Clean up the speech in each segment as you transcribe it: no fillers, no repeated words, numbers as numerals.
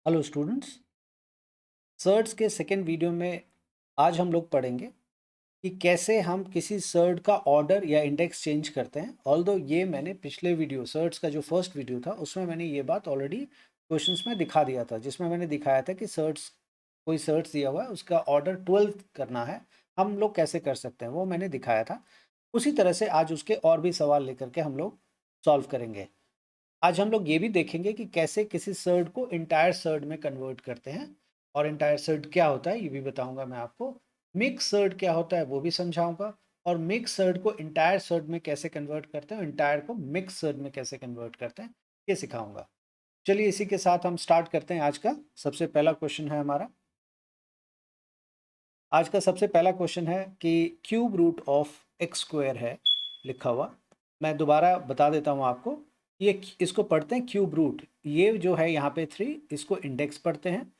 Hello students. Surds के second video में आज हम लोग पढ़ेंगे कि कैसे हम किसी सर्ड का ऑर्डर या इंडेक्स चेंज करते हैं। ऑल्दो ये मैंने पिछले वीडियो सर्ड्स का जो फर्स्ट वीडियो था उसमें मैंने ये बात ऑलरेडी क्वेश्चंस में दिखा दिया था, जिसमें मैंने दिखाया था कि सर्ड्स कोई सर्ड्स दिया हुआ है उसका ऑर्डर 12 करना है, हम लोग कैसे कर सकते हैं वो मैंने दिखाया था। उसी तरह से आज उसके और भी सवाल लेकर के हम लोग सॉल्व करेंगे। आज हम लोग ये भी देखेंगे कि कैसे किसी सर्ड को इंटायर सर्ड में कन्वर्ट करते हैं, और इंटायर सर्ड क्या होता है ये भी बताऊंगा मैं आपको। मिक्स सर्ड क्या होता है वो भी समझाऊंगा, और मिक्स सर्ड को इंटायर सर्ड में कैसे कन्वर्ट करते हैं, इंटायर को मिक्स सर्ड में कैसे कन्वर्ट करते हैं ये सिखाऊंगा। चलिए इसी के साथ हम स्टार्ट करते हैं। आज का सबसे पहला क्वेश्चन है हमारा, आज का सबसे पहला क्वेश्चन है कि cube root of x square है लिखा हुआ। मैं दोबारा बता देता हूँ आपको, ये इसको पढ़ते हैं क्यूब रूट, ये जो है यहाँ पे 3, इसको इंडेक्स पढ़ते हैं।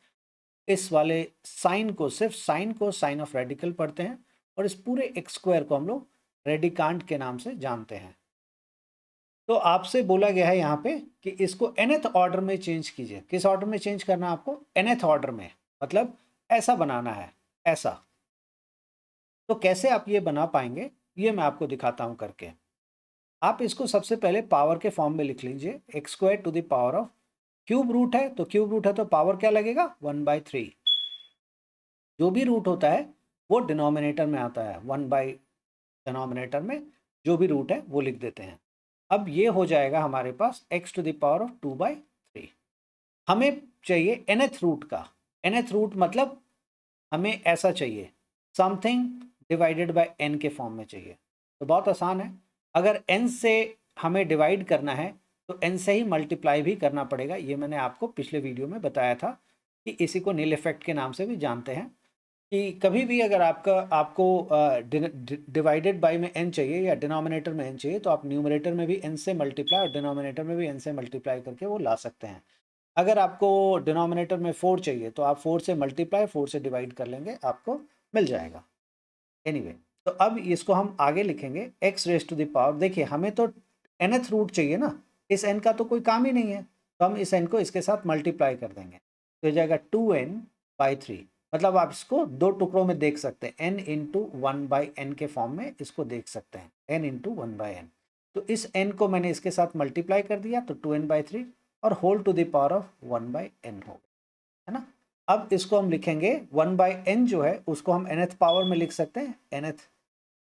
इस वाले साइन को, सिर्फ साइन को साइन ऑफ रेडिकल पढ़ते हैं, और इस पूरे एक्स स्क्वायर को हम लोग रेडिकांड के नाम से जानते हैं। तो आपसे बोला गया है यहाँ पे कि इसको nth ऑर्डर में चेंज कीजिए। किस ऑर्डर में चेंज करना है आपको? nth ऑर्डर में, मतलब ऐसा बनाना है, ऐसा। तो कैसे आप ये बना पाएंगे ये मैं आपको दिखाता हूं करके। आप इसको सबसे पहले पावर के फॉर्म में लिख लीजिए, X square to the power of, cube root है तो क्यूब रूट है तो पावर क्या लगेगा? 1/3। जो भी रूट होता है वो डिनोमिनेटर में आता है, 1 बाई डिनोमिनेटर में जो भी रूट है वो लिख देते हैं। अब ये हो जाएगा हमारे पास x to the power of 2/3। हमें चाहिए nth रूट का। nth रूट मतलब हमें ऐसा चाहिए, समथिंग डिवाइडेड बाय n के फॉर्म में चाहिए। तो बहुत आसान है, अगर n से हमें डिवाइड करना है तो n से ही मल्टीप्लाई भी करना पड़ेगा। ये मैंने आपको पिछले वीडियो में बताया था कि इसी को नील इफेक्ट के नाम से भी जानते हैं, कि कभी भी अगर आपको डिवाइडेड बाय में n चाहिए या डिनोमिनेटर में n चाहिए तो आप न्यूमरेटर में भी n से मल्टीप्लाई और डिनोमिनेटर में भी n से मल्टीप्लाई करके वो ला सकते हैं। अगर आपको डिनोमिनेटर में 4 चाहिए तो आप 4 से मल्टीप्लाई 4 से डिवाइड कर लेंगे, आपको मिल जाएगा। एनीवे तो अब इसको हम आगे लिखेंगे x raise to the power. देखिए हमें तो nth रूट चाहिए ना, इस n का तो कोई काम ही नहीं है, तो हम इस n को इसके साथ मल्टीप्लाई कर देंगे तो हो जाएगा 2n/3। मतलब आप इसको दो टुकड़ों में देख सकते हैं, n इंटू 1/n के फॉर्म में इसको देख सकते हैं, n इंटू 1/n। तो इस n को मैंने इसके साथ मल्टीप्लाई कर दिया तो 2n/3 और whole to the power of 1/n हो गया, है ना। अब इसको हम लिखेंगे 1/n जो है उसको हम nth पावर में लिख सकते हैं, nth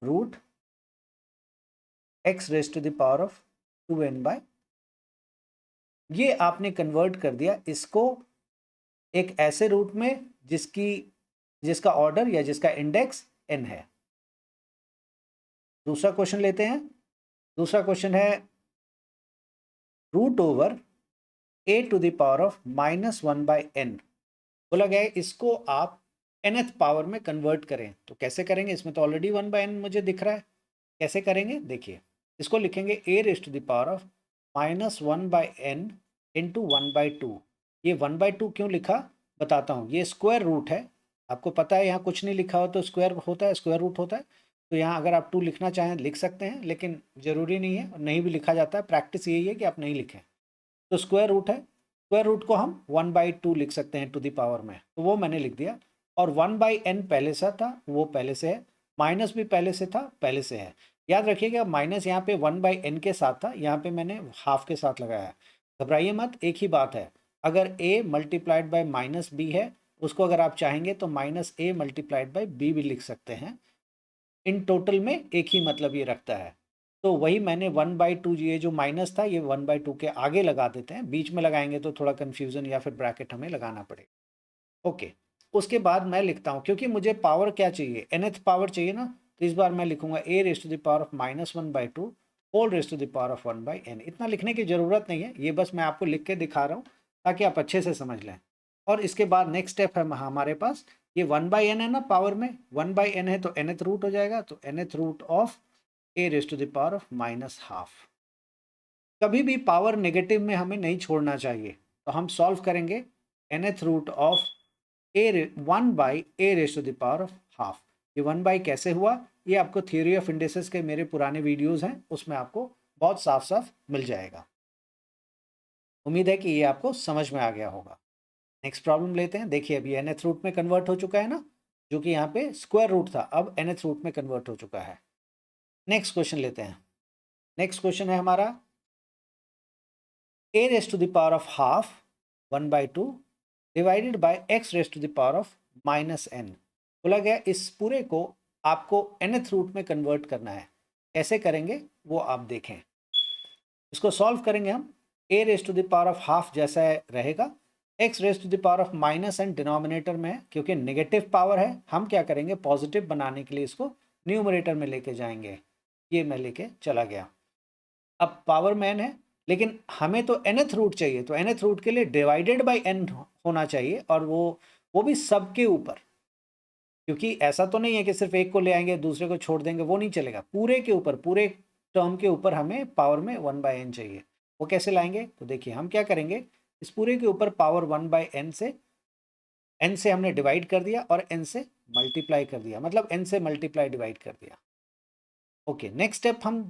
root x raise to the power of 2n/। ये आपने कन्वर्ट कर दिया इसको एक ऐसे रूट में जिसका ऑर्डर या जिसका इंडेक्स n है। दूसरा क्वेश्चन लेते हैं। दूसरा क्वेश्चन है root over a to the power of -1/n। बोला गया है इसको आप nth पावर में कन्वर्ट करें। तो कैसे करेंगे? इसमें तो ऑलरेडी 1/n मुझे दिख रहा है, कैसे करेंगे देखिए। इसको लिखेंगे a raise to the power of -1/n into 1/2। ये 1/2 क्यों लिखा बताता हूँ, ये स्क्वायर रूट है। आपको पता है यहाँ कुछ नहीं लिखा हो तो स्क्वायर होता है, स्क्वायर रूट होता है। तो यहाँ अगर आप 2 लिखना चाहें लिख सकते हैं, लेकिन ज़रूरी नहीं है, नहीं भी लिखा जाता है। प्रैक्टिस यही है कि आप नहीं लिखें। तो स्क्वायर रूट है, स्क्वायर रूट को हम 1/2 लिख सकते हैं टू द पावर में, तो वो मैंने लिख दिया। और 1/n पहले से था वो पहले से है, माइनस भी पहले से था पहले से है। याद रखिएगा माइनस यहाँ पे 1/n के साथ था, यहाँ पे मैंने हाफ के साथ लगाया है। घबराइए मत, एक ही बात है। अगर a मल्टीप्लाइड बाय -b है, उसको अगर आप चाहेंगे तो -a मल्टीप्लाइड बाय b भी लिख सकते हैं। इन टोटल में एक ही मतलब ये रखता है। तो वही मैंने 1/2, ये जो माइनस था ये 1/2 के आगे लगा देते हैं, बीच में लगाएंगे तो थोड़ा कन्फ्यूजन या फिर ब्रैकेट हमें लगाना पड़ेगा। ओके, उसके बाद मैं लिखता हूँ, क्योंकि मुझे पावर क्या चाहिए, nth पावर चाहिए ना, तो इस बार मैं लिखूंगा a raise to the power of -1/2 whole raise to the power of 1/n। इतना लिखने की जरूरत नहीं है, ये बस मैं आपको लिख के दिखा रहा हूँ ताकि आप अच्छे से समझ लें। और इसके बाद नेक्स्ट स्टेप है हमारे पास, ये 1/n है ना, पावर में 1/n है तो nth रूट हो जाएगा, तो nth root of a raise to the power of -12। कभी भी पावर नेगेटिव में हमें नहीं छोड़ना चाहिए, तो हम सॉल्व करेंगे nth root of A 1/a raise to the power of half. ये 1 कैसे हुआ, ये आपको थ्योरी ऑफ इंडिसेस के मेरे पुराने वीडियोस हैं, उसमें आपको बहुत साफ साफ मिल जाएगा। उम्मीद है कि ये आपको समझ में आ गया होगा। नेक्स्ट प्रॉब्लम लेते हैं। देखिए अभी nth रूट में कन्वर्ट हो चुका है ना, जो कि यहाँ पे स्क्वायर रूट था, अब nth रूट में कन्वर्ट हो चुका है। नेक्स्ट क्वेश्चन लेते हैं। नेक्स्ट क्वेश्चन है हमारा a raise to the power of half 1/2 divided by x raise to the power of -n। बोला गया इस पूरे को आपको nth रूट में कन्वर्ट करना है। कैसे करेंगे वो आप देखें। इसको सॉल्व करेंगे हम। a raise to the power of half जैसा रहेगा, x raise to the power of -n denominator में है, क्योंकि नेगेटिव पावर है हम क्या करेंगे पॉजिटिव बनाने के लिए इसको न्यूमरेटर में लेके जाएंगे। ये मैं लेके चला गया। अब पावर में n है, लेकिन हमें तो nth रूट चाहिए, तो nth रूट के लिए डिवाइडेड बाय n होना चाहिए, और वो भी सबके ऊपर, क्योंकि ऐसा तो नहीं है कि सिर्फ एक को ले आएंगे दूसरे को छोड़ देंगे, वो नहीं चलेगा। पूरे के ऊपर, पूरे टर्म के ऊपर हमें पावर में 1/n चाहिए। वो कैसे लाएंगे, तो देखिए हम क्या करेंगे, इस पूरे के ऊपर पावर 1/n से n से हमने डिवाइड कर दिया और n से मल्टीप्लाई कर दिया, मतलब n से मल्टीप्लाई डिवाइड कर दिया। ओके, नेक्स्ट स्टेप हम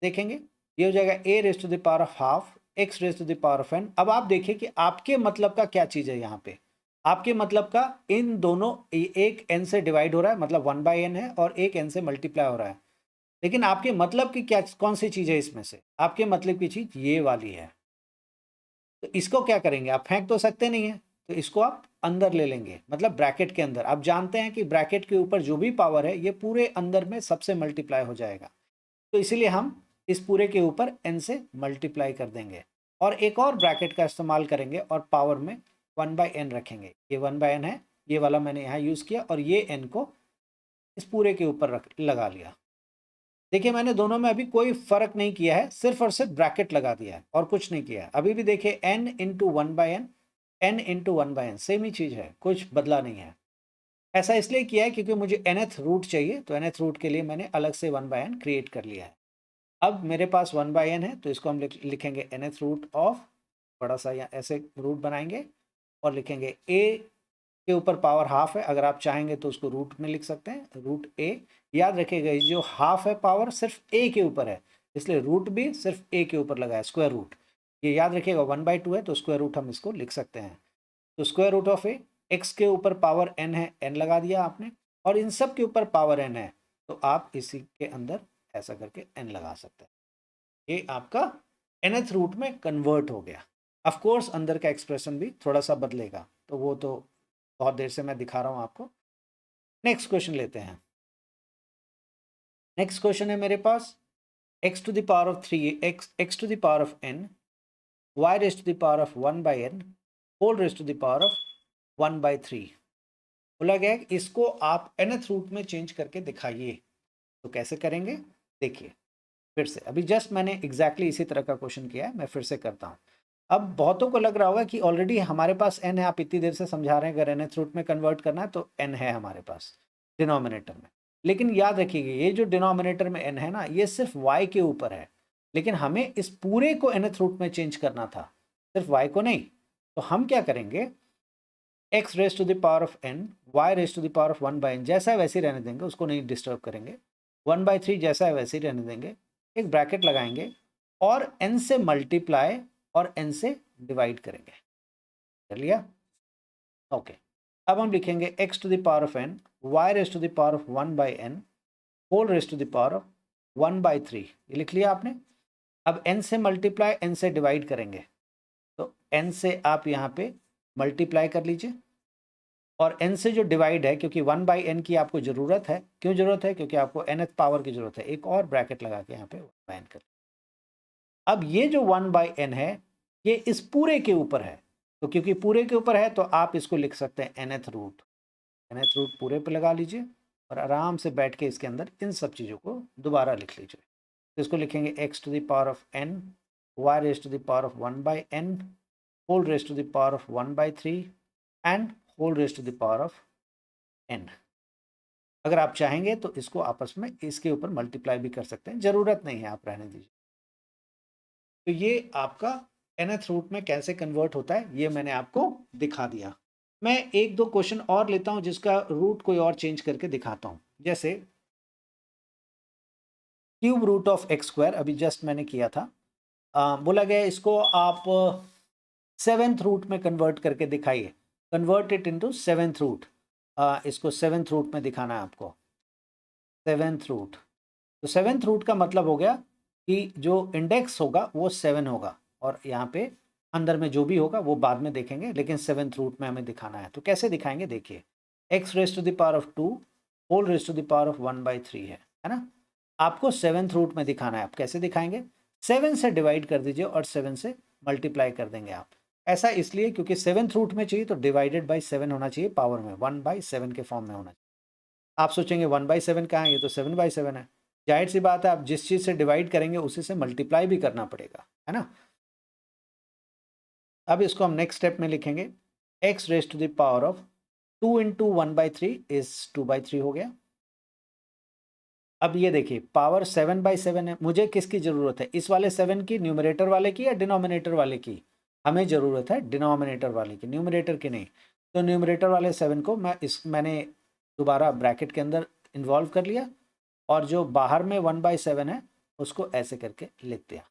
देखेंगे। ये हो जाएगा a raise to the power of half x raise to the power of n। अब आप देखिए कि आपके मतलब का क्या चीज़ है यहाँ पे। आपके मतलब का इन दोनों, एक n से डिवाइड हो रहा है मतलब 1/n है, और एक n से मल्टीप्लाई हो रहा है। लेकिन आपके मतलब की क्या, कौन सी चीज़ है इसमें से? आपके मतलब की चीज़ ये वाली है। तो इसको क्या करेंगे, आप फेंक तो सकते नहीं है, तो इसको आप अंदर ले लेंगे, मतलब ब्रैकेट के अंदर। आप जानते हैं कि ब्रैकेट के ऊपर जो भी पावर है ये पूरे अंदर में सबसे मल्टीप्लाई हो जाएगा, तो इसीलिए हम इस पूरे के ऊपर n से मल्टीप्लाई कर देंगे और एक और ब्रैकेट का इस्तेमाल करेंगे और पावर में 1/n रखेंगे। ये 1/n है, ये वाला मैंने यहाँ यूज़ किया, और ये n को इस पूरे के ऊपर रख लगा लिया। देखिए मैंने दोनों में अभी कोई फर्क नहीं किया है, सिर्फ और सिर्फ ब्रैकेट लगा दिया है और कुछ नहीं किया है। अभी भी देखिए n into 1/n, n into 1/n same ही चीज़ है, कुछ बदला नहीं है। ऐसा इसलिए किया है क्योंकि मुझे nth रूट चाहिए, तो nth रूट के लिए मैंने अलग से 1/n क्रिएट कर लिया है। अब मेरे पास 1/n है, तो इसको हम लिखेंगे nth रूट ऑफ, बड़ा सा या ऐसे रूट बनाएंगे और लिखेंगे a के ऊपर पावर हाफ है। अगर आप चाहेंगे तो उसको रूट में लिख सकते हैं, रूट a। याद रखिएगा ये जो हाफ है पावर सिर्फ a के ऊपर है, इसलिए रूट भी सिर्फ a के ऊपर लगा है, स्क्वायर रूट। ये याद रखिएगा 1/2 है, तो स्क्वायर रूट हम इसको लिख सकते हैं। तो square root of a, x के ऊपर पावर n है, n लगा दिया आपने, और इन सब के ऊपर पावर n है, तो आप इसी के अंदर ऐसा करके n लगा सकते हैं। ये आपका nth रूट में कन्वर्ट हो गया। ऑफ कोर्स अंदर का एक्सप्रेशन भी थोड़ा सा बदलेगा, तो वो तो बहुत देर से मैं दिखा रहा हूं आपको। नेक्स्ट क्वेश्चन लेते हैं। नेक्स्ट क्वेश्चन है मेरे पास x to the power of 3 x to the power of n y raise to the power of 1/n whole raise to the power of 1/3। बोला गया है कि इसको आप nth रूट में चेंज करके दिखाइए। तो कैसे करेंगे, देखिए फिर से। अभी जस्ट मैंने एग्जैक्टली इसी तरह का क्वेश्चन किया है, मैं फिर से करता हूँ। अब बहुतों को लग रहा होगा कि ऑलरेडी हमारे पास n है, आप इतनी देर से समझा रहे हैं अगर nth रूट में कन्वर्ट करना है तो n है हमारे पास डिनोमिनेटर में। लेकिन याद रखिएगा ये जो डिनोमिनेटर में n है ना, ये सिर्फ y के ऊपर है, लेकिन हमें इस पूरे को nth रूट में चेंज करना था, सिर्फ y को नहीं। तो हम क्या करेंगे, x raise to the power of n y raise to the power of 1/n जैसा है वैसे ही रहने देंगे, उसको नहीं डिस्टर्ब करेंगे। 1/3 जैसा है वैसे ही रहने देंगे, एक ब्रैकेट लगाएंगे और n से मल्टीप्लाई और n से डिवाइड करेंगे। कर लिया, ओके। अब हम लिखेंगे x to the power of n y raise to the power of 1/n whole raise to the power of 1/3। ये लिख लिया आपने। अब n से मल्टीप्लाई n से डिवाइड करेंगे, तो n से आप यहाँ पे मल्टीप्लाई कर लीजिए, और n से जो डिवाइड है, क्योंकि 1/n की आपको ज़रूरत है। क्यों ज़रूरत है, क्योंकि आपको nth पावर की ज़रूरत है। एक और ब्रैकेट लगा के यहाँ पे 1/n कर। अब ये जो 1/n है ये इस पूरे के ऊपर है, तो क्योंकि पूरे के ऊपर है तो आप इसको लिख सकते हैं nth रूट। nth रूट पूरे पे लगा लीजिए और आराम से बैठ के इसके अंदर इन सब चीज़ों को दोबारा लिख लीजिए। तो इसको लिखेंगे x to the power of n y raise to the power of 1/n whole raise to the power of 1/3 and whole raise to the power of n। अगर आप चाहेंगे तो इसको आपस में इसके ऊपर मल्टीप्लाई भी कर सकते हैं, ज़रूरत नहीं है, आप रहने दीजिए। तो ये आपका nth रूट में कैसे कन्वर्ट होता है ये मैंने आपको दिखा दिया। मैं एक दो क्वेश्चन और लेता हूं जिसका रूट कोई और चेंज करके दिखाता हूं। जैसे cube root of x square, अभी जस्ट मैंने किया था। बोला गया इसको आप 7th रूट में कन्वर्ट करके दिखाइए। Convert it into seventh root. इसको सेवेंथ रूट में दिखाना है आपको, सेवेंथ रूट। तो सेवेंथ रूट का मतलब हो गया कि जो इंडेक्स होगा वो 7 होगा, और यहाँ पे अंदर में जो भी होगा वो बाद में देखेंगे, लेकिन सेवेंथ रूट में हमें दिखाना है। तो कैसे दिखाएंगे, देखिए X raise to the power of 2 whole raise to the power of 1/3 है ना। आपको सेवेंथ रूट में दिखाना है। आप कैसे दिखाएंगे, 7 से डिवाइड कर दीजिए और 7 से मल्टीप्लाई कर देंगे आप। ऐसा इसलिए क्योंकि सेवेंथ रूट में चाहिए तो डिवाइडेड बाई 7 होना चाहिए, पावर में 1/7 के फॉर्म में होना चाहिए। आप सोचेंगे 1/7 कहाँ है, ये तो 7/7 है। जाहिर सी बात है, आप जिस चीज़ से डिवाइड करेंगे उसी से मल्टीप्लाई भी करना पड़ेगा, है ना। अब इसको हम नेक्स्ट स्टेप में लिखेंगे, X raise to the power of 2 into 1/3 is 2/3 हो गया। अब ये देखिए पावर 7/7 है, मुझे किसकी ज़रूरत है, इस वाले 7 की, न्यूमरेटर वाले की या डिनोमिनेटर वाले की। हमें ज़रूरत है डिनोमिनेटर वाले की, न्यूमरेटर की नहीं। तो न्यूमरेटर वाले 7 को मैंने दोबारा ब्रैकेट के अंदर इन्वॉल्व कर लिया, और जो बाहर में 1/7 है उसको ऐसे करके लिख दिया।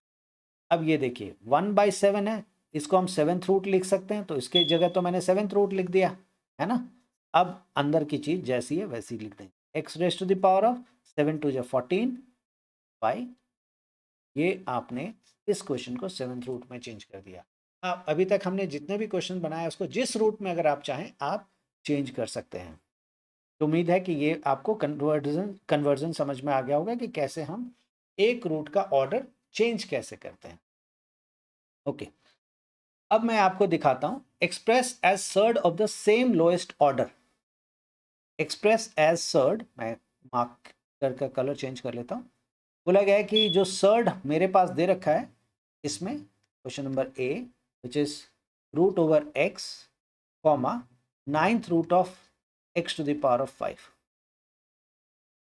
अब ये देखिए 1/7 है, इसको हम सेवेंथ रूट लिख सकते हैं, तो इसके जगह तो मैंने सेवेंथ रूट लिख दिया, है ना। अब अंदर की चीज़ जैसी है वैसी लिख देंगे, X raise to the power of 7 2 जा 14 बाई, ये आपने इस क्वेश्चन को सेवेंथ रूट में चेंज कर दिया। अब अभी तक हमने जितने भी क्वेश्चन बनाए उसको जिस रूट में अगर आप चाहें आप चेंज कर सकते हैं। तो उम्मीद है कि ये आपको कन्वर्जन समझ में आ गया होगा कि कैसे हम एक रूट का ऑर्डर चेंज कैसे करते हैं। ओके, अब मैं आपको दिखाता हूं express as surd of the same lowest order. Express as surd, मैं मार्क का कलर चेंज कर लेता हूं। बोला गया है कि जो सर्ड मेरे पास दे रखा है, इसमें question number A which is root over X comma 9th root of X to the power of 5।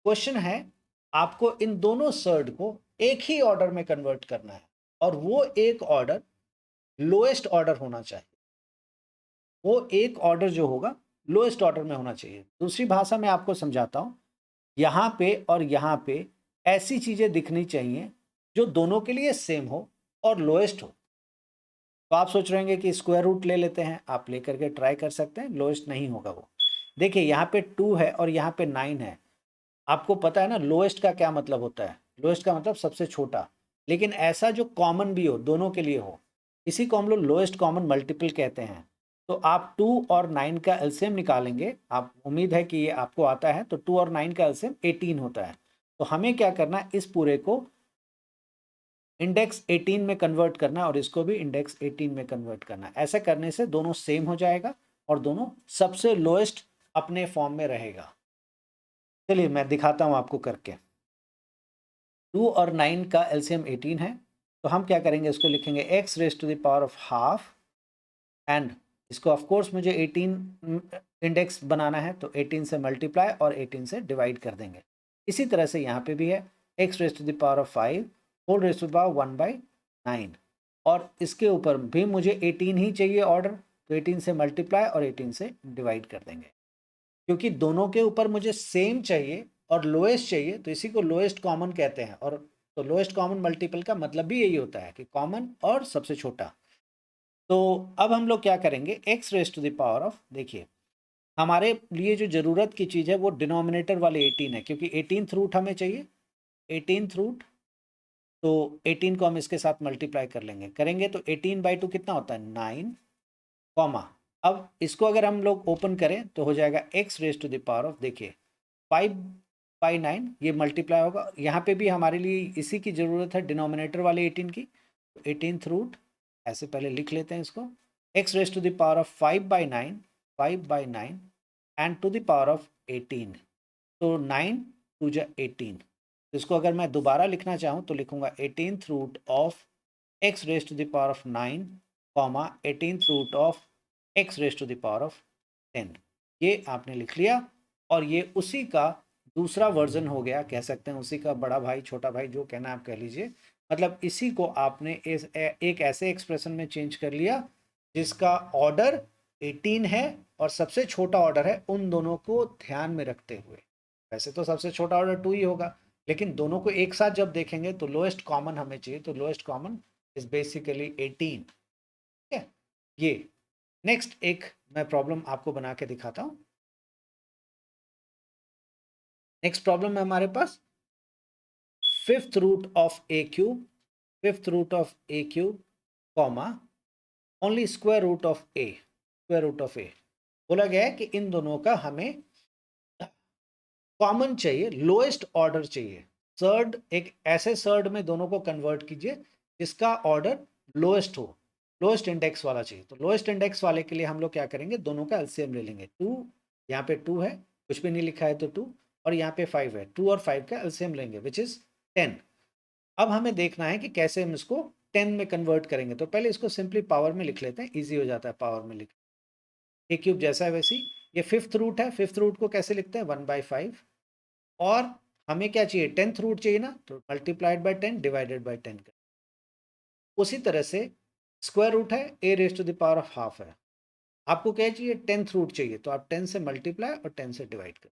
Question है आपको इन दोनों सर्ड को एक ही ऑर्डर में कन्वर्ट करना है, और वो एक ऑर्डर लोएस्ट ऑर्डर होना चाहिए। वो एक ऑर्डर जो होगा लोएस्ट ऑर्डर में होना चाहिए। दूसरी भाषा में आपको समझाता हूं, यहां पे और यहां पे ऐसी चीजें दिखनी चाहिए जो दोनों के लिए सेम हो और लोएस्ट हो। तो आप सोच रहे हैं कि स्क्वायर रूट ले लेते हैं, आप लेकर के ट्राई कर सकते हैं, लोएस्ट नहीं होगा वो। देखिए यहाँ पे 2 है और यहाँ पे 9 है। आपको पता है ना लोएस्ट का क्या मतलब होता है, लोएस्ट का मतलब सबसे छोटा, लेकिन ऐसा जो कॉमन भी हो, दोनों के लिए हो, इसी को हम लोग लोएस्ट कॉमन मल्टीपल कहते हैं। तो आप 2 और 9 का एलसीएम निकालेंगे, आप उम्मीद है कि ये आपको आता है, तो 2 और 9 का एलसीएम 18 होता है। तो हमें क्या करना है, इस पूरे को इंडेक्स 18 में कन्वर्ट करना है और इसको भी इंडेक्स 18 में कन्वर्ट करना है। ऐसा करने से दोनों सेम हो जाएगा और दोनों सबसे लोएस्ट अपने फॉर्म में रहेगा। चलिए मैं दिखाता हूं आपको करके। 2 और 9 का एलसीएम 18 है, तो हम क्या करेंगे, इसको लिखेंगे X raise to the power of half, and इसको ऑफ कोर्स मुझे 18 इंडेक्स बनाना है, तो 18 से मल्टीप्लाई और 18 से डिवाइड कर देंगे। इसी तरह से यहाँ पे भी है x raise to the power of 5 whole raise to the power 1/9, और इसके ऊपर भी मुझे 18 ही चाहिए ऑर्डर, तो 18 से मल्टीप्लाई और 18 से डिवाइड कर देंगे। क्योंकि दोनों के ऊपर मुझे सेम चाहिए और लोएस्ट चाहिए, तो इसी को लोएस्ट कॉमन कहते हैं। और तो लोएस्ट कॉमन मल्टीपल का मतलब भी यही होता है कि कॉमन और सबसे छोटा। तो अब हम लोग क्या करेंगे, x raise to the power of, देखिए हमारे लिए जो ज़रूरत की चीज़ है वो डिनोमिनेटर वाले 18 है, क्योंकि 18th रूट हमें चाहिए, 18th रूट। तो 18 को हम इसके साथ मल्टीप्लाई कर लेंगे, करेंगे तो 18/2 कितना होता है 9, कॉमा अब इसको अगर हम लोग ओपन करें तो हो जाएगा x raise to the power of, देखिए 5/9, ये मल्टीप्लाई होगा। यहाँ पे भी हमारे लिए इसी की ज़रूरत है, डिनोमिनेटर वाले 18 की। 18th रूट ऐसे पहले लिख लेते हैं इसको, x raise to the power of 5/9, 5/9 and to the power of 18, तो 9 2 जा 18। तो इसको अगर मैं दोबारा लिखना चाहूँ तो लिखूंगा 18th root of x raise to the power of 9 comma 18th root of x raise to the power of 10। ये आपने लिख लिया, और ये उसी का दूसरा वर्जन हो गया, कह सकते हैं उसी का बड़ा भाई छोटा भाई जो कहना आप कह लीजिए। मतलब इसी को आपने एक ऐसे एक्सप्रेशन में चेंज कर लिया जिसका ऑर्डर 18 है और सबसे छोटा ऑर्डर है, उन दोनों को ध्यान में रखते हुए। वैसे तो सबसे छोटा ऑर्डर 2 ही होगा, लेकिन दोनों को एक साथ जब देखेंगे तो लोएस्ट कॉमन हमें चाहिए, तो लोएस्ट कॉमन इज बेसिकली 18। ठीक है, ये नेक्स्ट एक मैं प्रॉब्लम आपको बना के दिखाता हूँ। नेक्स्ट प्रॉब्लम है हमारे पास fifth root of A cube, fifth root of A cube comma only square root of A, square root of A. बोला गया है कि इन दोनों का हमें कॉमन चाहिए, लोएस्ट ऑर्डर चाहिए। सर्ड, एक ऐसे सर्ड में दोनों को कन्वर्ट कीजिए जिसका ऑर्डर लोएस्ट हो, लोएस्ट इंडेक्स वाला चाहिए। तो लोएस्ट इंडेक्स वाले के लिए हम लोग क्या करेंगे, दोनों का एलसीएम ले लेंगे। टू, यहाँ पे टू है, कुछ भी नहीं लिखा है तो टू, और यहाँ पे फाइव है, टू और फाइव का एलसीएम लेंगे विच इज 10। अब हमें देखना है कि कैसे हम इसको 10 में कन्वर्ट करेंगे। तो पहले इसको सिंपली पावर में लिख लेते हैं, ईजी हो जाता है पावर में लिख। ए क्यूब जैसा है वैसी, ये फिफ्थ रूट है, फिफ्थ रूट को कैसे लिखते हैं, 1/5। और हमें क्या चाहिए, 10th रूट चाहिए ना, तो मल्टीप्लाइड बाय 10 डिवाइडेड बाय 10 कर। उसी तरह से स्क्वायर रूट है, A raise to the power of half है। आपको क्या चाहिए, 10th रूट चाहिए, तो आप 10 से मल्टीप्लाई और 10 से डिवाइड कर।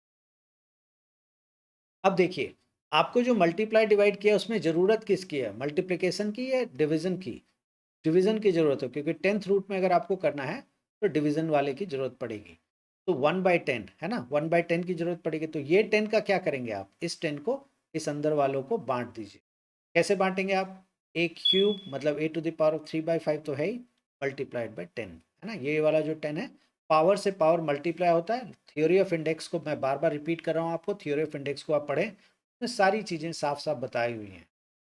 अब देखिए, आपको जो मल्टीप्लाई डिवाइड किया उसमें ज़रूरत किसकी है, मल्टीप्लिकेशन की या डिवीजन की। डिवीजन की ज़रूरत है, क्योंकि 10th रूट में अगर आपको करना है तो डिवीजन वाले की ज़रूरत पड़ेगी। तो 1/10 है ना, 1/10 की ज़रूरत पड़ेगी। तो ये 10 का क्या करेंगे आप, इस 10 को इस अंदर वालों को बांट दीजिए। कैसे बांटेंगे आप, ए क्यूब मतलब ए टू द पावर ऑफ 3/5 तो है ही, मल्टीप्लाइड बाय 10 है ना। ये वाला जो 10 है, पावर से पावर मल्टीप्लाई होता है। थ्योरी ऑफ इंडेक्स को मैं बार बार रिपीट कर रहा हूँ आपको, थ्योरी ऑफ इंडेक्स को आप पढ़ें, उसमें सारी चीज़ें साफ साफ बताई हुई हैं।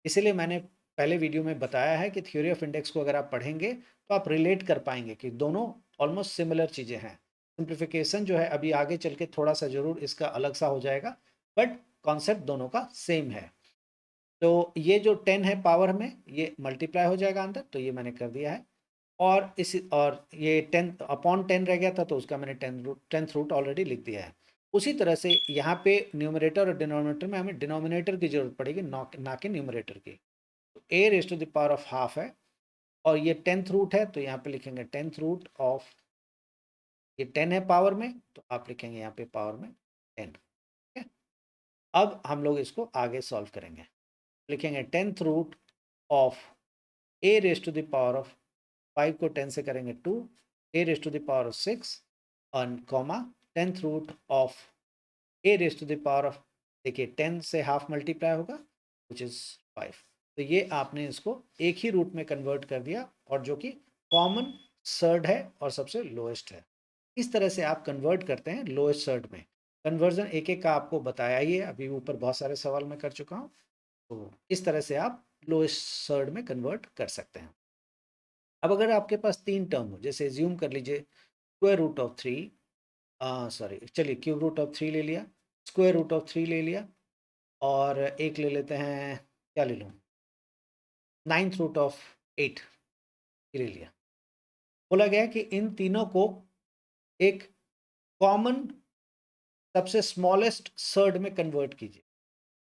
इसीलिए मैंने पहले वीडियो में बताया है कि थ्योरी ऑफ इंडेक्स को अगर आप पढ़ेंगे तो आप रिलेट कर पाएंगे कि दोनों ऑलमोस्ट सिमिलर चीज़ें हैं। सिंप्लीफिकेशन जो है अभी आगे चल के थोड़ा सा ज़रूर इसका अलग सा हो जाएगा, बट कॉन्सेप्ट दोनों का सेम है। तो ये जो 10 है पावर में, ये मल्टीप्लाई हो जाएगा अंदर, तो ये मैंने कर दिया है। और ये 10/10 रह गया था, तो उसका मैंने 10th रूट ऑलरेडी लिख दिया है। उसी तरह से यहाँ पे न्यूमरेटर और डिनोमिनेटर में हमें डिनोमिनेटर की जरूरत पड़ेगी, ना कि न्यूमरेटर की। तो A raise to the power of half है, और ये 10th रूट है, तो यहाँ पे लिखेंगे 10th रूट ऑफ, ये 10 है पावर में, तो आप लिखेंगे यहाँ पे पावर में 10। ठीक है, अब हम लोग इसको आगे सॉल्व करेंगे। लिखेंगे 10th root of A raise to the power of 5 को 10 से करेंगे 2, A raise to the power of 6 और comma 10th root of A raise to the power of, देखिए 10 से हाफ मल्टीप्लाई होगा विच इज़ 5। तो ये आपने इसको एक ही रूट में कन्वर्ट कर दिया, और जो कि कॉमन सर्ड है और सबसे लोएस्ट है। इस तरह से आप कन्वर्ट करते हैं लोएस्ट सर्ड में। कन्वर्जन एक एक का आपको बताया ही है, अभी ऊपर बहुत सारे सवाल मैं कर चुका हूँ। तो इस तरह से आप लोएस्ट सर्ड में कन्वर्ट कर सकते हैं। अब अगर आपके पास तीन टर्म हो, जैसे ज्यूम कर लीजिए स्क्वायर रूट ऑफ 3, सॉरी चलिए क्यूब रूट ऑफ 3 ले लिया, स्क्वायर रूट ऑफ 3 ले लिया, और एक ले लेते हैं, क्या ले लूँ, 9th रूट ऑफ 8 ले लिया। बोला गया कि इन तीनों को एक कॉमन सबसे स्मॉलेस्ट सर्ड में कन्वर्ट कीजिए।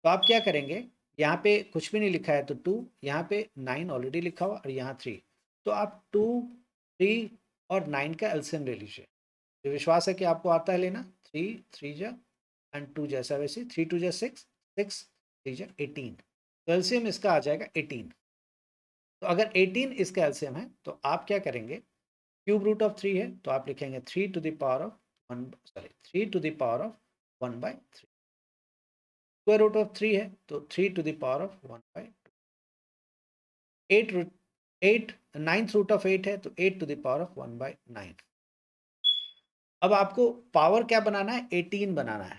तो आप क्या करेंगे, यहाँ पे कुछ भी नहीं लिखा है तो 2, यहाँ पे 9 ऑलरेडी लिखा हुआ, और यहाँ 3। तो आप 2, 3 और 9 का एलसीएम ले लीजिए। मुझे विश्वास है कि आपको आता है लेना। 3 3 जा एंड 2 जैसा वैसे, 3 2 जा 6, 6 3 जा 18। तो एलसीएम इसका आ जाएगा 18। तो अगर 18 इसका एलसीएम है, तो आप क्या करेंगे, क्यूब रूट ऑफ 3 है, तो आप लिखेंगे 3 to the power of 1, sorry 3 to the power of 1/3। Square root of 3 है, तो 3 to the power of 1/2। 8 root 8 9th root of 8 है, तो 8 टू द पावर ऑफ 1/9। अब आपको पावर क्या बनाना है, 18 बनाना है।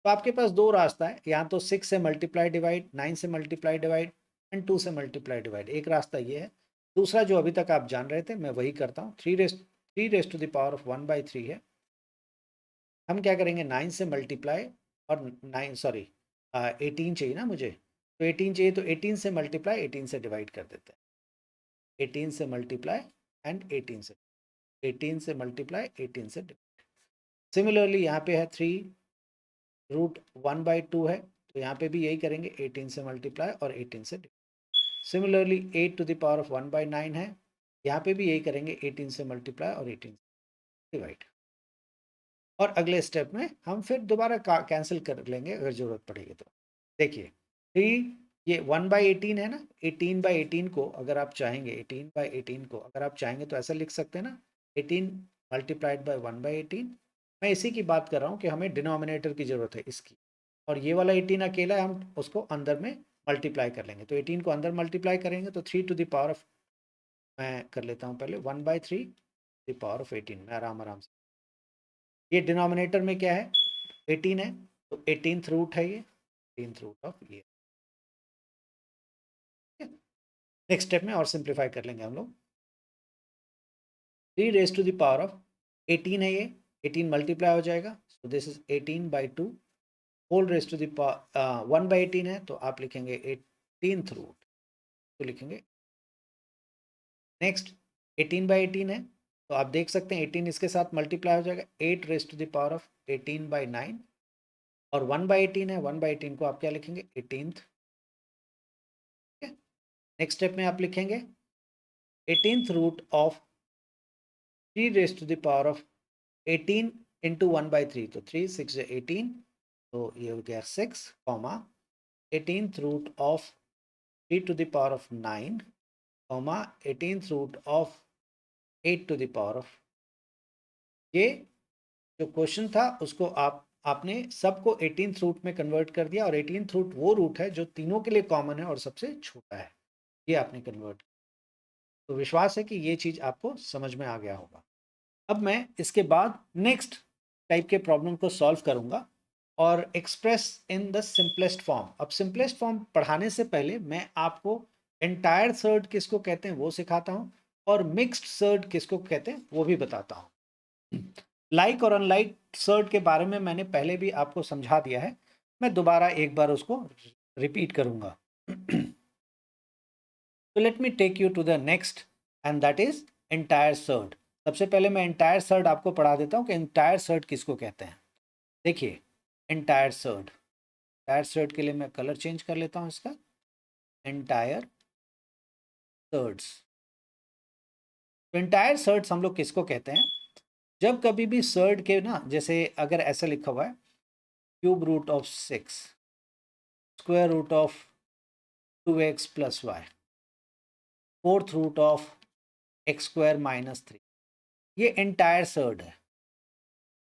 तो आपके पास दो रास्ता है, या तो 6 से मल्टीप्लाई डिवाइड, 9 से मल्टीप्लाई डिवाइड एंड 2 से मल्टीप्लाई डिवाइड। एक रास्ता ये है। दूसरा जो अभी तक आप जान रहे थे, मैं वही करता हूँ। 3 raise to the power of 1/3 है। हम क्या करेंगे, 9 से मल्टीप्लाई, और 9 सॉरी 18 चाहिए ना मुझे, तो 18 चाहिए, तो 18 से मल्टीप्लाई 18 से डिवाइड कर देते हैं। 18 से मल्टीप्लाई एंड 18 से मल्टीप्लाई 18 से डिवाइड। सिमिलरली यहाँ पे है 3 रूट 1/2 है, तो यहाँ पे भी यही करेंगे, 18 से मल्टीप्लाई और 18 से divide. Similarly 8 to the power of 1/9 है, यहाँ पे भी यही करेंगे, 18 से मल्टीप्लाई और 18 से डिवाइड। और अगले स्टेप में हम फिर दोबारा कैंसिल कर लेंगे अगर ज़रूरत पड़ेगी तो। देखिए 3, ये 1/18 है ना, 18/18 को अगर आप चाहेंगे, 18/18 को अगर आप चाहेंगे तो ऐसा लिख सकते हैं ना, 18 मल्टीप्लाइड बाय 1/18। मैं इसी की बात कर रहा हूँ कि हमें डिनोमिनेटर की ज़रूरत है इसकी, और ये वाला 18 अकेला है, हम उसको अंदर में मल्टीप्लाई कर लेंगे। तो 18 को अंदर मल्टीप्लाई करेंगे तो 3 टू द पावर ऑफ, मैं कर लेता हूँ पहले 1/3 द पावर ऑफ 18, मैं आराम आराम से। ये डिनोमिनेटर में क्या है, 18 है, तो 18th रूट है ये, 18th रूट ऑफ ये। नेक्स्ट स्टेप में और सिंप्लीफाई कर लेंगे हम लोग। 3 raise to the power of 18 है ये, 18 मल्टीप्लाई हो जाएगा, so this is 18/2 whole raise to the 1/18 है, तो आप लिखेंगे 18th रूट, तो लिखेंगे। नेक्स्ट 18/18 है, तो आप देख सकते हैं 18 इसके साथ मल्टीप्लाई हो जाएगा, 8 raise to the power of 18/9, और 1/18 है, 1/18 को आप क्या लिखेंगे, 18th। नेक्स्ट स्टेप में आप लिखेंगे 18th root of 3 raise to the power of 18 into 1/3, तो 3 6 18, तो ये हो गया 6 comma 18th root of 3 to the power of 9 comma 18th root of 8 to the power of. ये जो क्वेश्चन था उसको आपने सबको 18th रूट में कन्वर्ट कर दिया, और 18th रूट वो रूट है जो तीनों के लिए कॉमन है और सबसे छोटा है, ये आपने कन्वर्ट। तो विश्वास है कि ये चीज़ आपको समझ में आ गया होगा। अब मैं इसके बाद नेक्स्ट टाइप के प्रॉब्लम को सॉल्व करूंगा और express in the simplest form. अब सिंपलेस्ट फॉर्म पढ़ाने से पहले मैं आपको एंटायर सर्ड किसको कहते हैं वो सिखाता हूँ, और मिक्स्ड सर्ड किसको कहते हैं वो भी बताता हूँ। लाइक और अनलाइक सर्ड के बारे में मैंने पहले भी आपको समझा दिया है, मैं दोबारा एक बार उसको रिपीट करूंगा। तो let me take you to the next, and that is entire surd. सबसे पहले मैं एंटायर सर्ड आपको पढ़ा देता हूँ कि एंटायर सर्ड किसको कहते हैं। देखिए एंटायर सर्ड, एंटायर सर्ड के लिए मैं कलर चेंज कर लेता हूँ इसका, एंटायर सर्ड्स। तो एंटायर सर्ड्स हम लोग किसको कहते हैं, जब कभी भी सर्ड के ना, जैसे अगर ऐसा लिखा हुआ है cube root of 6 square root of 2x plus y fourth root of x square minus 3, ये एंटायर सर्ड है।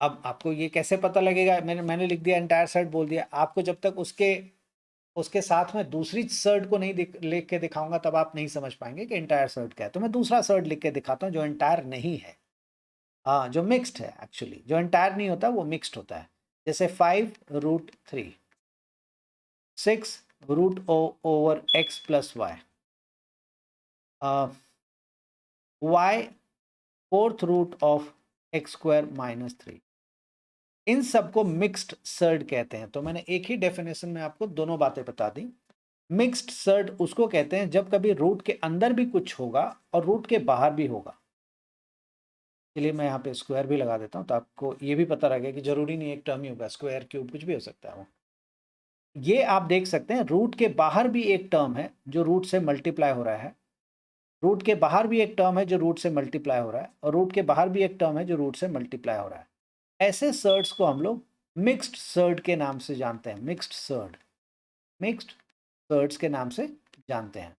अब आपको ये कैसे पता लगेगा, मैंने लिख दिया एंटायर सर्ड बोल दिया, आपको जब तक उसके उसके साथ में दूसरी सर्ड को नहीं लिख के दिखाऊंगा तब आप नहीं समझ पाएंगे कि एंटायर सर्ड क्या है। तो मैं दूसरा सर्ड लिख के दिखाता हूँ जो एंटायर नहीं है, हाँ जो मिक्स्ड है। एक्चुअली जो एंटायर नहीं होता वो मिक्स्ड होता है। जैसे 5√3 6 root over x plus y y fourth root of x square minus 3, इन सबको मिक्स्ड सर्ड कहते हैं। तो मैंने एक ही डेफिनेशन में आपको दोनों बातें बता दी। मिक्स्ड सर्ड उसको कहते हैं जब कभी रूट के अंदर भी कुछ होगा और रूट के बाहर भी होगा। चलिए मैं यहाँ पे स्क्वायर भी लगा देता हूँ तो आपको ये भी पता रहेगा कि जरूरी नहीं एक टर्म ही होगा, स्क्वायर क्यूब कुछ भी हो सकता है वो। ये आप देख सकते हैं रूट के बाहर भी एक टर्म है जो रूट से मल्टीप्लाई हो रहा है, रूट के बाहर भी एक टर्म है जो रूट से मल्टीप्लाई हो रहा है, और रूट के बाहर भी एक टर्म है जो रूट से मल्टीप्लाई हो रहा है। ऐसे सर्ड्स को हम लोग मिक्स्ड सर्ड के नाम से जानते हैं, मिक्स्ड सर्ड, मिक्स्ड सर्ड्स के नाम से जानते हैं।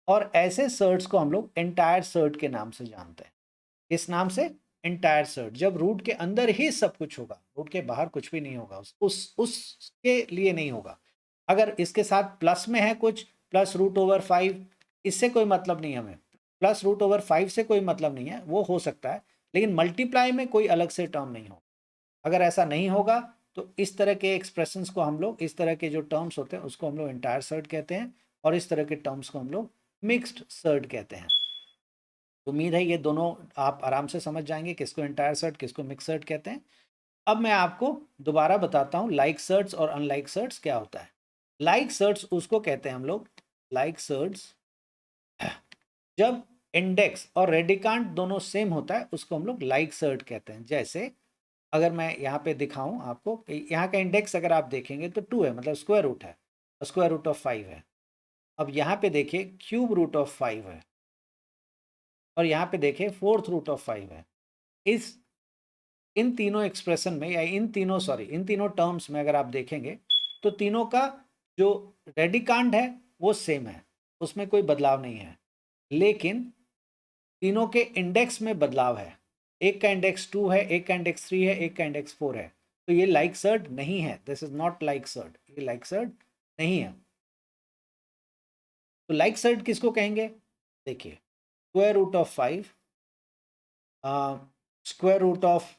और ऐसे सर्ड्स को हम लोग एंटायर सर्ड के नाम से जानते हैं। इस नाम से एंटायर सर्ड, जब रूट के अंदर ही सब कुछ होगा, रूट के बाहर कुछ भी नहीं होगा, उसके लिए नहीं होगा। अगर इसके साथ प्लस में है कुछ, प्लस रूट ओवर 5, इससे कोई मतलब नहीं, हमें प्लस रूट ओवर 5 से कोई मतलब नहीं है, वो हो सकता है, लेकिन मल्टीप्लाई में कोई अलग से टर्म नहीं हो। अगर ऐसा नहीं होगा तो इस तरह के एक्सप्रेशंस को हम लोग, इस तरह के जो टर्म्स होते हैं उसको हम लोग एंटायर सर्ड कहते हैं, और इस तरह के टर्म्स को हम लोग मिक्स्ड सर्ड कहते हैं। उम्मीद है ये दोनों आप आराम से समझ जाएंगे, किसको एंटायर सर्ड किसको मिक्स सर्ड कहते हैं। अब मैं आपको दोबारा बताता हूँ लाइक सर्ड्स और अनलाइक सर्ड्स क्या होता है। लाइक सर्ड्स उसको कहते हैं हम लोग, लाइक सर्ड्स जब इंडेक्स और रेडिकांड दोनों सेम होता है उसको हम लोग लाइक सर्ड कहते हैं। जैसे अगर मैं यहाँ पे दिखाऊं आपको कि यहाँ का इंडेक्स अगर आप देखेंगे तो 2 है, मतलब स्क्वायर रूट है, स्क्वायर रूट ऑफ 5 है। अब यहाँ पे देखिए क्यूब रूट ऑफ 5 है, और यहाँ पे देखिए फोर्थ रूट ऑफ 5 है। इस इन तीनों एक्सप्रेशन में, या इन तीनों टर्म्स में अगर आप देखेंगे तो तीनों का जो रेडिकांड है वो सेम है, उसमें कोई बदलाव नहीं है, लेकिन तीनों के इंडेक्स में बदलाव है। एक का इंडेक्स 2 है, एक का इंडेक्स 3 है, एक का इंडेक्स 4 है, तो ये लाइक सर्ड नहीं है, this is not like surd, ये लाइक सर्ड नहीं है। तो लाइक सर्ड किसको कहेंगे? देखिए, square root of 5, square root of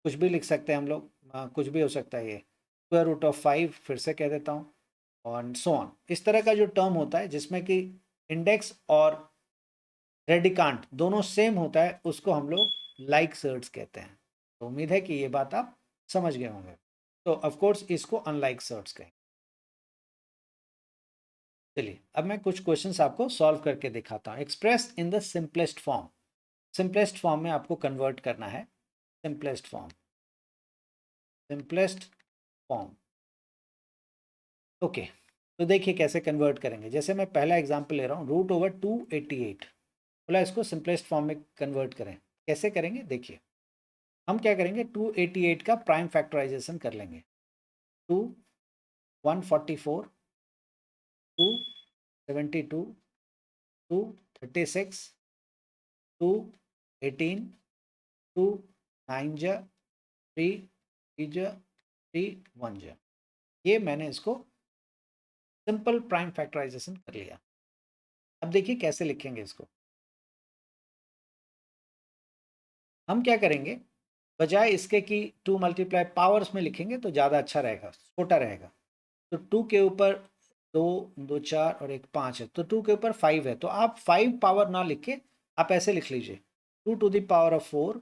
कुछ भी लिख सकते हैं हम लोग, कुछ भी हो सकता है, ये स्क्वायर रूट ऑफ 5 फिर से कह देता हूँ, और सो ऑन। इस तरह का जो टर्म होता है जिसमें कि इंडेक्स और रेडिकांट दोनों सेम होता है, उसको हम लोग लाइक सर्ड्स कहते हैं। तो उम्मीद है कि ये बात आप समझ गए होंगे। तो ऑफ कोर्स इसको अनलाइक सर्ड्स कहें। चलिए अब मैं कुछ क्वेश्चंस आपको सॉल्व करके दिखाता हूँ। Express in the simplest form, simplest form में आपको कन्वर्ट करना है। Simplest form, simplest form, okay. तो देखिए कैसे कन्वर्ट करेंगे। जैसे मैं पहला एग्जांपल ले रहा हूँ, रूट ओवर 288, बोला इसको सिंपलेस्ट फॉर्म में कन्वर्ट करें। कैसे करेंगे देखिए, हम क्या करेंगे, 288 का प्राइम फैक्टराइजेशन कर लेंगे। 2, 144, 2, 72, 2, 36, 2, 18, 2, 9 जा 3, 3 जा 3, 1 जा। ये मैंने इसको सिंपल प्राइम फैक्टराइजेशन कर लिया। अब देखिए कैसे लिखेंगे इसको। हम क्या करेंगे, बजाय इसके कि 2 मल्टीप्लाई पावर्स में लिखेंगे तो ज़्यादा अच्छा रहेगा, छोटा रहेगा। तो 2 के ऊपर 2, 2 4 और 1 5 है, तो 2 के ऊपर 5 है, तो आप 5 पावर ना लिख के आप ऐसे लिख लीजिए, 2 to the power of 4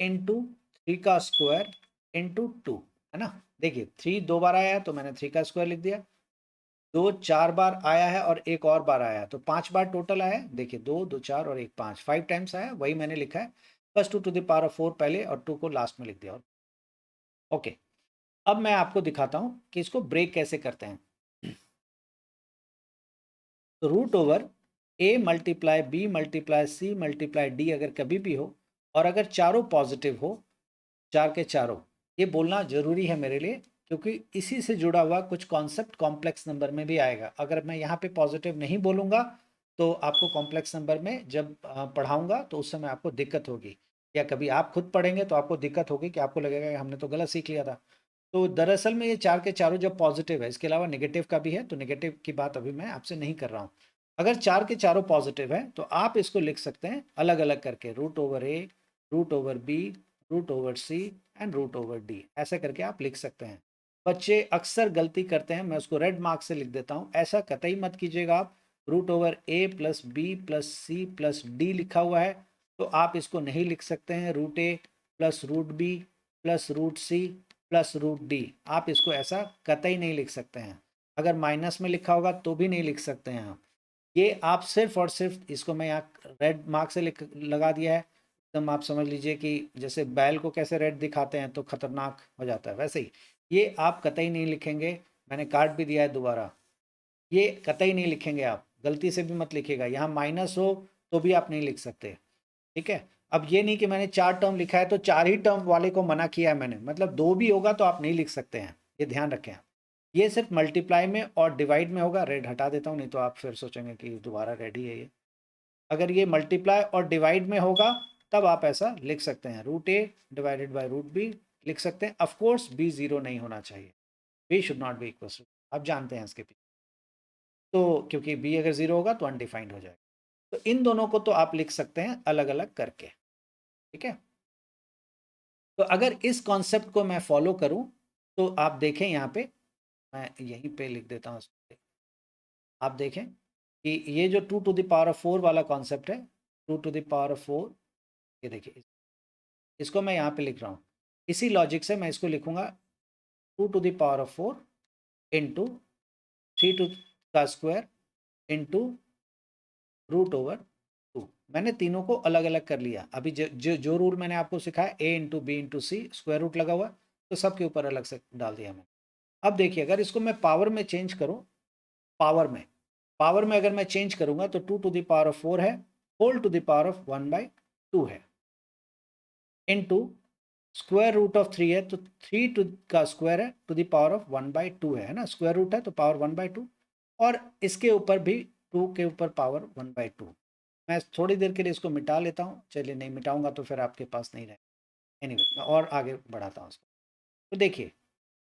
into 3 का स्क्वायर इंटू 2, है ना। देखिए 3 2 बार आया है तो मैंने 3 का स्क्वायर लिख दिया, 2 4 बार आया है और एक और बार आया है, तो 5 बार टोटल आया है। देखिए 2 2 4 और 1 5, 5 टाइम्स आया, वही मैंने लिखा है। बस 2 टू द पावर ऑफ 4 पहले और 2 को लास्ट में लिख दिया। ओके, अब मैं आपको दिखाता हूँ कि इसको ब्रेक कैसे करते हैं। तो root over A multiply B multiply C multiply D अगर कभी भी हो, और अगर चारों पॉजिटिव हो, चार के चारों, ये बोलना जरूरी है मेरे लिए, क्योंकि इसी से जुड़ा हुआ कुछ कॉन्सेप्ट कॉम्प्लेक्स नंबर में भी आएगा। अगर मैं यहाँ पे पॉजिटिव नहीं बोलूँगा तो आपको कॉम्प्लेक्स नंबर में जब पढ़ाऊँगा तो उस समय आपको दिक्कत होगी, या कभी आप खुद पढ़ेंगे तो आपको दिक्कत होगी कि आपको लगेगा कि हमने तो गलत सीख लिया था। तो दरअसल में ये चार के चारों जब पॉजिटिव है, इसके अलावा नेगेटिव का भी है, तो नेगेटिव की बात अभी मैं आपसे नहीं कर रहा हूँ। अगर चार के चारों पॉजिटिव है तो आप इसको लिख सकते हैं अलग अलग करके, root over a, root over b, root over c and root over d, ऐसे करके आप लिख सकते हैं। बच्चे अक्सर गलती करते हैं, मैं उसको रेड मार्क से लिख देता हूँ, ऐसा कतई मत कीजिएगा आप। Root over A plus B plus C plus D लिखा हुआ है तो आप इसको नहीं लिख सकते हैं root A plus root B plus root C plus root D, आप इसको ऐसा कतई नहीं लिख सकते हैं। अगर माइनस में लिखा होगा तो भी नहीं लिख सकते हैं आप। ये आप सिर्फ और सिर्फ इसको मैं यहाँ रेड मार्क से लिख लगा दिया है, एकदम आप समझ लीजिए कि जैसे बैल को कैसे रेड दिखाते हैं तो खतरनाक हो जाता है, वैसे ही ये आप कतई नहीं लिखेंगे। मैंने काट भी दिया है दोबारा, ये कतई नहीं लिखेंगे आप, गलती से भी मत लिखिएगा। यहाँ माइनस हो तो भी आप नहीं लिख सकते, ठीक है। अब ये नहीं कि मैंने 4 टर्म लिखा है तो 4 ही टर्म वाले को मना किया है मैंने, मतलब 2 भी होगा तो आप नहीं लिख सकते हैं, ये ध्यान रखें आप। ये सिर्फ मल्टीप्लाई में और डिवाइड में होगा। रेड हटा देता हूँ, नहीं तो आप फिर सोचेंगे कि दोबारा रेड ही है ये। अगर ये मल्टीप्लाई और डिवाइड में होगा तब आप ऐसा लिख सकते हैं, root a divided by root b लिख सकते हैं। ऑफकोर्स बी जीरो नहीं होना चाहिए, b should not be equal to, आप जानते हैं इसके पीछे, तो क्योंकि बी अगर जीरो होगा तो अनडिफाइंड हो जाएगा। तो इन दोनों को तो आप लिख सकते हैं अलग अलग करके, ठीक है। तो अगर इस कॉन्सेप्ट को मैं फॉलो करूं तो आप देखें यहाँ पे, मैं यहीं पे लिख देता हूँ, आप देखें कि ये जो 2 टू द पावर ऑफ 4 वाला कॉन्सेप्ट है, 2 टू द पावर ऑफ 4, ये देखिए इसको मैं यहाँ पे लिख रहा हूँ। इसी लॉजिक से मैं इसको लिखूंगा 2 to the power of 4 into 3 to का स्क्वायर इंटू रूट ओवर 2। मैंने तीनों को अलग अलग कर लिया। अभी जो रूल मैंने आपको सिखाया, ए इंटू बी इंटू सी, स्क्वायर रूट लगा हुआ, तो सबके ऊपर अलग से डाल दिया मैंने। अब देखिए अगर इसको मैं पावर में चेंज करूँ, पावर में अगर मैं चेंज करूंगा तो 2 टू द पावर ऑफ 4 है, whole to the power of 1/2 है, इनटू स्क्वायर रूट ऑफ 3 है तो 3 टू का स्क्वायर है टू द पावर ऑफ 1/2 है ना, स्क्वायर रूट है तो पावर 1/2, और इसके ऊपर भी 2 के ऊपर पावर 1/2। मैं थोड़ी देर के लिए इसको मिटा लेता हूँ। चलिए, नहीं मिटाऊंगा तो फिर आपके पास नहीं रहेगा। एनीवे, मैं और आगे बढ़ाता हूँ इसको। तो देखिए,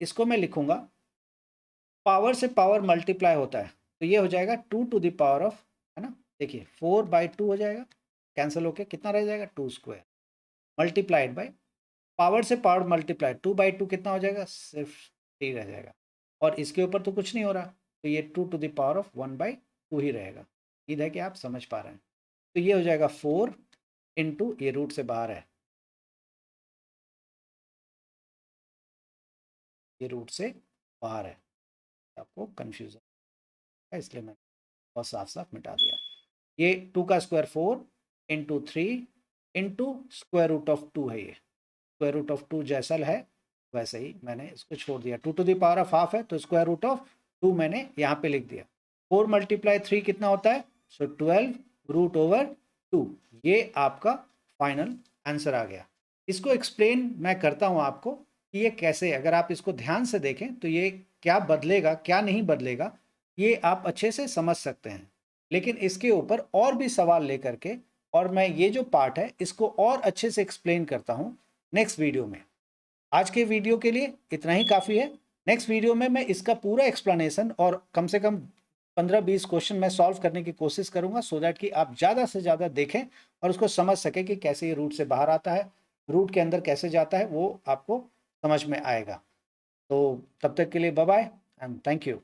इसको मैं लिखूंगा, पावर से पावर मल्टीप्लाई होता है तो ये हो जाएगा 2 टू द पावर ऑफ, है ना, देखिए 4/2 हो जाएगा, कैंसिल होके कितना रह जाएगा 2 स्क्वायर, मल्टीप्लाइड बाय पावर से पावर मल्टीप्लाई 2/2 कितना हो जाएगा, सिर्फ 3 रह जाएगा। और इसके ऊपर तो कुछ नहीं हो रहा, तो ये 2 टू द पावर ऑफ 1/2 ही रहेगा। उम्मीद है कि आप समझ पा रहे हैं। तो ये हो जाएगा 4 इंटू, ये रूट से बाहर है, ये रूट से बाहर है, आपको कन्फ्यूजन है इसलिए मैं बहुत साफ साफ मिटा दिया। ये 2 का square 4 into 3 into square root of 2 है, ये स्क्वायर रूट ऑफ 2 जैसा है वैसे ही मैंने इसको छोड़ दिया। 2 to the power of half है तो स्क्वायर रूट ऑफ 2 मैंने यहाँ पे लिख दिया। 4 × 3 कितना होता है, सो 12√/2, ये आपका फाइनल आंसर आ गया। इसको एक्सप्लेन मैं करता हूँ आपको कि ये कैसे, अगर आप इसको ध्यान से देखें तो ये क्या बदलेगा क्या नहीं बदलेगा, ये आप अच्छे से समझ सकते हैं। लेकिन इसके ऊपर और भी सवाल लेकर के, और मैं ये जो पार्ट है इसको और अच्छे से एक्सप्लेन करता हूँ नेक्स्ट वीडियो में। आज के वीडियो के लिए इतना ही काफ़ी है। नेक्स्ट वीडियो में मैं इसका पूरा एक्सप्लेनेशन और कम से कम 15-20 क्वेश्चन मैं सॉल्व करने की कोशिश करूंगा, सो दैट कि आप ज़्यादा से ज़्यादा देखें और उसको समझ सकें कि कैसे ये रूट से बाहर आता है, रूट के अंदर कैसे जाता है, वो आपको समझ में आएगा। तो तब तक के लिए bye bye and thank you.